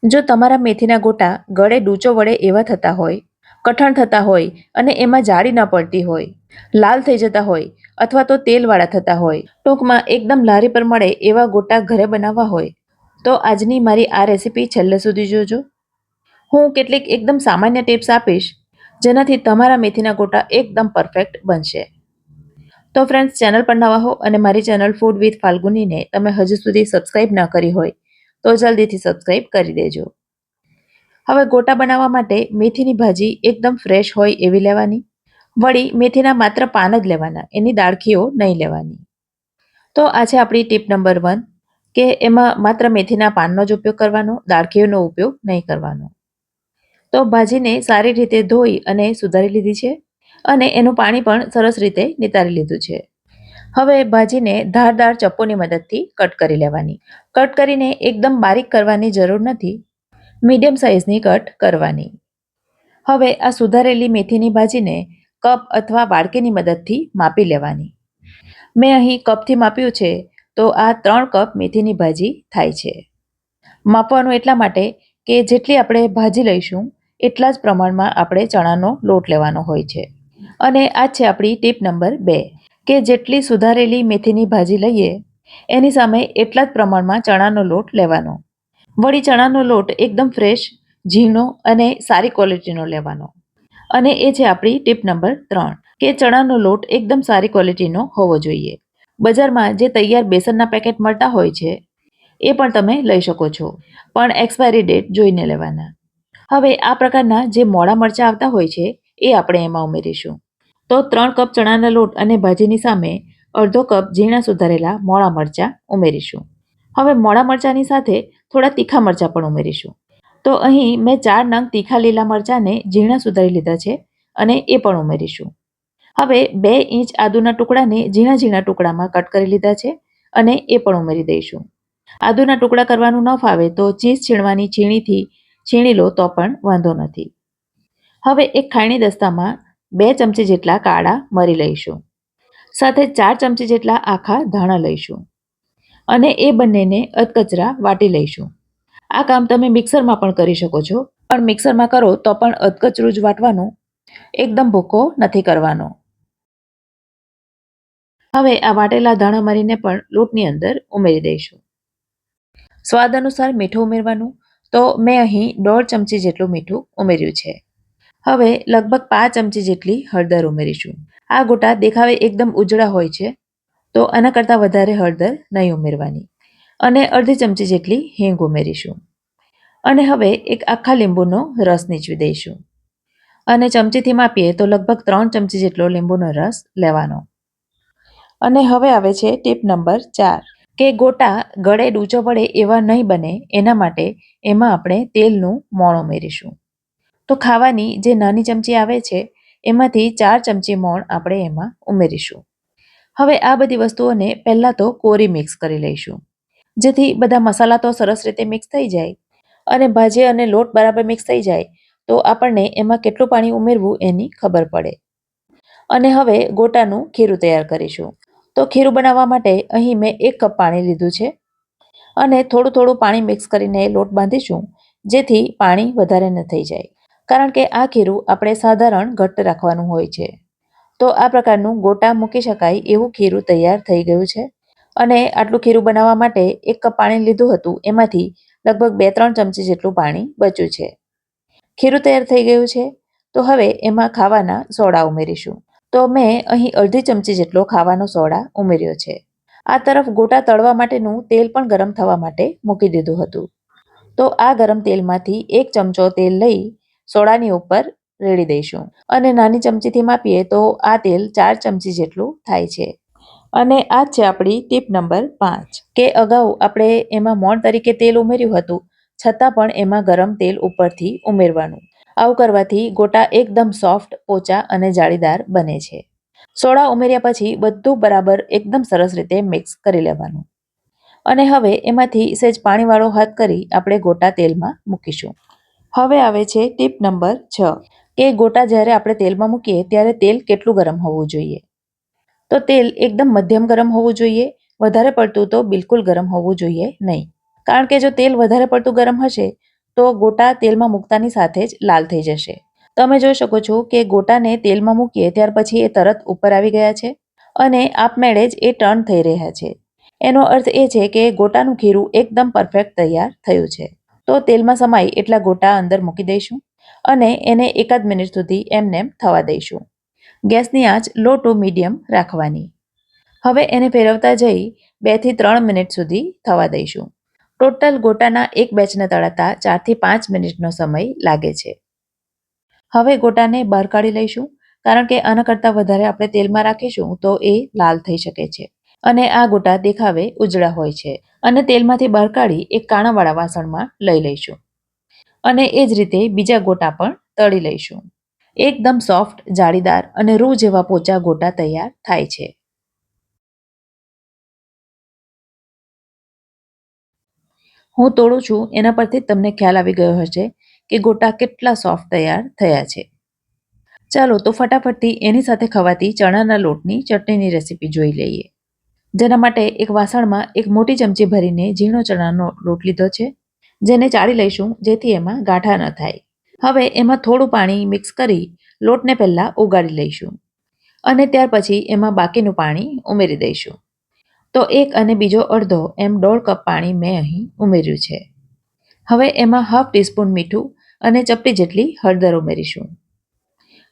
જો તમારા મેથીના ગોટા ગળે ડૂચો વડે એવા થતા હોય, કઠણ થતા હોય અને એમાં જાળી ન પડતી હોય, લાલ થઈ જતા હોય અથવા તો તેલવાળા થતા હોય, ટૂંકમાં એકદમ લારી પર મળે એવા ગોટા ઘરે બનાવવા હોય, તો આજની મારી આ રેસીપી છેલ્લે સુધી જોજો. હું કેટલીક એકદમ સામાન્ય ટિપ્સ આપીશ, જેનાથી તમારા મેથીના ગોટા એકદમ પરફેક્ટ બનશે. તો ફ્રેન્ડ્સ, ચેનલ પર નવા હો અને મારી ચેનલ ફૂડ વિથ ફાલ્ગુનીને તમે હજુ સુધી સબસ્ક્રાઇબ ન કરી હોય તો જલ્દીથી સબસ્ક્રાઇબ કરી દેજો. હવે ગોટા બનાવવા માટે મેથીની ભાજી એકદમ ફ્રેશ હોય એવી લેવાની. વળી મેથીના માત્ર પાન જ લેવાના, એની દાળખીઓ નહીં લેવાની. તો આ છે આપણી ટીપ નંબર 1, કે એમાં માત્ર મેથીના પાનનો જ ઉપયોગ કરવાનો, દાળખીઓનો ઉપયોગ નહીં કરવાનો. તો ભાજીને સારી રીતે ધોઈ અને સુધારી લીધી છે અને એનું પાણી પણ સરસ રીતે નિતારી લીધું છે. હવે ભાજીને ધારદાર ચપ્પુની મદદથી કટ કરી લેવાની. કટ કરીને એકદમ બારીક કરવાની જરૂર નથી, મીડિયમ સાઇઝની કટ કરવાની. હવે આ સુધારેલી મેથીની ભાજીને કપ અથવા વાડકીની મદદથી માપી લેવાની. મેં અહીં કપથી માપ્યું છે, તો આ 3 કપ મેથીની ભાજી થાય છે. માપવાનું એટલા માટે કે જેટલી આપણે ભાજી લઈશું એટલા જ પ્રમાણમાં આપણે ચણાનો લોટ લેવાનો હોય છે. અને આ છે આપણી ટીપ નંબર 2, કે જેટલી સુધારેલી મેથીની ભાજી લઈએ એની સામે એટલા જ પ્રમાણમાં ચણાનો લોટ લેવાનો. વળી ચણાનો લોટ એકદમ ફ્રેશ, ઝીણો અને સારી ક્વોલિટીનો લેવાનો. અને એ છે આપણી ટીપ નંબર 3, કે ચણાનો લોટ એકદમ સારી ક્વોલિટીનો હોવો જોઈએ. બજારમાં જે તૈયાર બેસનના પેકેટ મળતા હોય છે એ પણ તમે લઈ શકો છો, પણ એક્સપાયરી ડેટ જોઈને લેવાના. હવે આ પ્રકારના જે મોડા મરચાં આવતા હોય છે એ આપણે એમાં ઉમેરીશું. તો 3 કપ ચણાના લોટ અને ભાજીની સામે અડધો કપ ઝીણા સુધારેલા મોળા મરચાં ઉમેરીશું. હવે મોળા મરચાંની સાથે થોડા તીખા મરચાં પણ ઉમેરીશું. તો અહીં મેં 4 નંગ તીખા લીલા મરચાંને ઝીણા સુધારી લીધા છે અને એ પણ ઉમેરીશું. હવે 2 ઇંચ આદુના ટુકડાને ઝીણા ઝીણા ટુકડામાં કટ કરી લીધા છે અને એ પણ ઉમેરી દઈશું. આદુના ટુકડા કરવાનું ન ફાવે તો ચીઝ છીણવાની છીણીથી છીણી લો તો પણ વાંધો નથી. હવે એક ખાયણી દસ્તામાં 2 ચમચી જેટલા કાળા મરી લઈશું. સાથે 4 ચમચી જેટલા આખા ધાણા લઈશું અને એ બંનેને અધકચરા વાટી લઈશું. આ કામ તમે મિક્સરમાં પણ કરી શકો છો, પણ મિક્સરમાં કરો તો પણ અધકચરું જ વાટવાનું, એકદમ ભૂકો નથી કરવાનો. હવે આ વાટેલા ધાણા મરીને પણ લોટની અંદર ઉમેરી દઈશું. સ્વાદ અનુસાર મીઠું ઉમેરવાનું. તો મેં અહીં 1.5 ચમચી જેટલું મીઠું ઉમેર્યું છે. હવે લગભગ 5 ચમચી જેટલી હળદર ઉમેરીશું. આ ગોટા દેખાવે એકદમ ઉજળા હોય છે, તો આના કરતાં વધારે હળદર નહીં ઉમેરવાની. અને અડધી ચમચી જેટલી હિંગ ઉમેરીશું. અને હવે એક આખા લીંબુનો રસ નીચવી દઈશું. અને ચમચીથી માપીએ તો લગભગ 3 ચમચી જેટલો લીંબુનો રસ લેવાનો. અને હવે આવે છે ટીપ નંબર 4, કે ગોટા ગળે ડૂચો વડે એવા નહીં બને એના માટે એમાં આપણે તેલનું મોણ ઉમેરીશું. તો ખાવાની જે નાની ચમચી આવે છે એમાંથી 4 ચમચી મોણ આપણે એમાં ઉમેરીશું. હવે આ બધી વસ્તુઓને પહેલાં તો કોરી મિક્સ કરી લઈશું, જેથી બધા મસાલા તો સરસ રીતે મિક્સ થઈ જાય અને ભાજી અને લોટ બરાબર મિક્સ થઈ જાય તો આપણને એમાં કેટલું પાણી ઉમેરવું એની ખબર પડે. અને હવે ગોટાનું ખીરું તૈયાર કરીશું. તો ખીરું બનાવવા માટે અહીં મેં 1 કપ પાણી લીધું છે અને થોડું થોડું પાણી મિક્સ કરીને લોટ બાંધીશું, જેથી પાણી વધારે ન થઈ જાય. કારણ કે આ ખીરું આપણે સાધારણ ઘટ્ટ રાખવાનું હોય છે. તો આ પ્રકારનું ગોટા મૂકી શકાય એવું ખીરું તૈયાર થઈ ગયું છે. અને આટલું ખીરું બનાવવા માટે 1 કપ પાણી લીધું હતું, એમાંથી લગભગ 2-3 ચમચી જેટલું પાણી બચ્યું છે. ખીરું તૈયાર થઈ ગયું છે. તો હવે એમાં ખાવાના સોડા ઉમેરીશું. તો મેં અહીં અડધી ચમચી જેટલો ખાવાનો સોડા ઉમેર્યો છે. આ તરફ ગોટા તળવા માટેનું તેલ પણ ગરમ થવા માટે મૂકી દીધું હતું. તો આ ગરમ તેલમાંથી 1 ચમચો તેલ લઈ સોડાની ઉપર રેડી દઈશું. અને નાની ચમચીથી માપીએ તો આ તેલ 4 ચમચી જેટલું થાય છે. અને આ જ છે આપણી ટીપ નંબર 5, કે અગાઉ આપણે એમાં મોણ તરીકે તેલ ઉમેર્યું હતું, છતાં પણ એમાં ગરમ તેલ ઉપરથી ઉમેરવાનું. આવું કરવાથી ગોટા એકદમ સોફ્ટ, પોચા અને જાળીદાર બને છે. સોડા ઉમેર્યા પછી બધું બરાબર એકદમ સરસ રીતે મિક્સ કરી લેવાનું. અને હવે એમાંથી સહેજ પાણીવાળો હાથ કરી આપણે ગોટા તેલમાં મૂકીશું. હવે આવે છે ટીપ નંબર 6, કે ગોટા જ્યારે આપણે તેલમાં મૂકીએ ત્યારે તેલ કેટલું ગરમ હોવું જોઈએ. તો તેલ એકદમ મધ્યમ ગરમ હોવું જોઈએ, વધારે પડતું તો બિલકુલ ગરમ હોવું જોઈએ નહીં. કારણ કે જો તેલ વધારે પડતું ગરમ હશે તો ગોટા તેલમાં મૂકતાની સાથે જ લાલ થઈ જશે. તમે જોઈ શકો છો કે ગોટાને તેલમાં મૂકીએ ત્યાર પછી એ તરત ઉપર આવી ગયા છે અને આપમેળે જ એ ટર્ન થઈ રહ્યા છે. એનો અર્થ એ છે કે ગોટાનું ખીરું એકદમ પરફેક્ટ તૈયાર થયું છે. તો તેલમાં સમાય એટલા ગોટા અંદર મૂકી દઈશું અને એને એકાદ મિનિટ સુધી એમનેમ થવા દઈશું. ગેસની આંચ લો ટુ મીડિયમ રાખવાની. હવે એને ફેરવતા જઈ 2 થી 3 મિનિટ સુધી થવા દઈશું. ટોટલ ગોટાના એક બેચને તળાતા 4 થી 5 મિનિટનો સમય લાગે છે. હવે ગોટાને બહાર કાઢી લઈશું, કારણ કે આના કરતાં વધારે આપણે તેલમાં રાખીશું તો એ લાલ થઈ શકે છે અને આ ગોટા દેખાવે ઉજળા હોય છે. અને તેલમાંથી બહાર કાઢી એક કાણાવાળા વાસણમાં લઈ લઈશું અને એ જ રીતે બીજા ગોટા પણ તળી લઈશું. એકદમ સોફ્ટ, જાળીદાર અને રૂ જેવા પોચા ગોટા તૈયાર થાય છે. હું તોડું છું એના પરથી તમને ખ્યાલ આવી ગયો હશે કે ગોટા કેટલા સોફ્ટ તૈયાર થયા છે. ચાલો તો ફટાફટથી એની સાથે ખવાતી ચણાના લોટની ચટણીની રેસીપી જોઈ લઈએ. જેના માટે એક વાસણમાં એક મોટી ચમચી ભરીને ઝીણો ચણાનો લોટ લીધો છે, જેને ચાળી લઈશું જેથી એમાં ગાંઠા ન થાય. હવે એમાં થોડું પાણી મિક્સ કરી લોટને પહેલાં ઓગાળી લઈશું અને ત્યાર પછી એમાં બાકીનું પાણી ઉમેરી દઈશું. તો એક અને બીજો અડધો એમ 1.5 કપ પાણી મેં અહીં ઉમેર્યું છે. હવે એમાં હાફ ટીસ્પૂન મીઠું અને ચપટી જેટલી હળદર ઉમેરીશું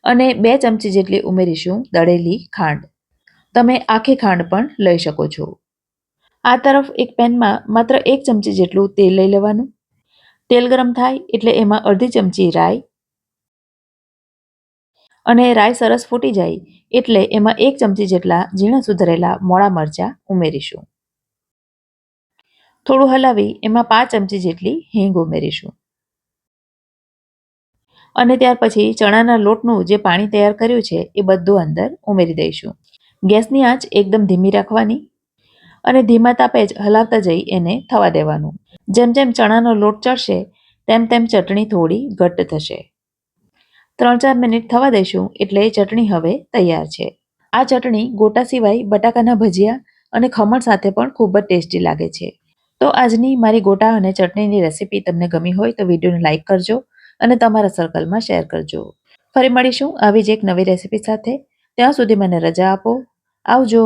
અને 2 ચમચી જેટલી ઉમેરીશું દળેલી ખાંડ. તમે આખી ખાંડ પણ લઈ શકો છો. આ તરફ એક પેનમાં માત્ર 1 ચમચી જેટલું તેલ લઈ લેવાનું. તેલ ગરમ થાય એટલે એમાં અડધી ચમચી રાઈ અને રાઈ સરસ ફૂટી જાય એટલે એમાં 1 ચમચી જેટલા ઝીણા સુધારેલા મોળા મરચાં ઉમેરીશું. થોડું હલાવી એમાં 5 ચમચી જેટલી હિંગ ઉમેરીશું અને ત્યાર પછી ચણાના લોટનું જે પાણી તૈયાર કર્યું છે એ બધું અંદર ઉમેરી દઈશું. ગેસની આંચ એકદમ ધીમી રાખવાની અને ધીમા તાપે જ હલાવતા જઈ એને થવા દેવાનું. જેમ જેમ ચણાનો લોટ ચડશે તેમ તેમ ચટણી થોડી ઘટ્ટ થશે. 3-4 મિનિટ થવા દઈશું એટલે ચટણી હવે તૈયાર છે. આ ચટણી ગોટા સિવાય બટાકાના ભજીયા અને ખમણ સાથે પણ ખૂબ જ ટેસ્ટી લાગે છે. તો આજની મારી ગોટા અને ચટણીની રેસીપી તમને ગમી હોય તો વિડીયોને લાઇક કરજો અને તમારા સર્કલમાં શેર કરજો. ફરી મળીશું આવી જ એક નવી રેસીપી સાથે. ત્યાં સુધી મને રજા આપો. આવજો.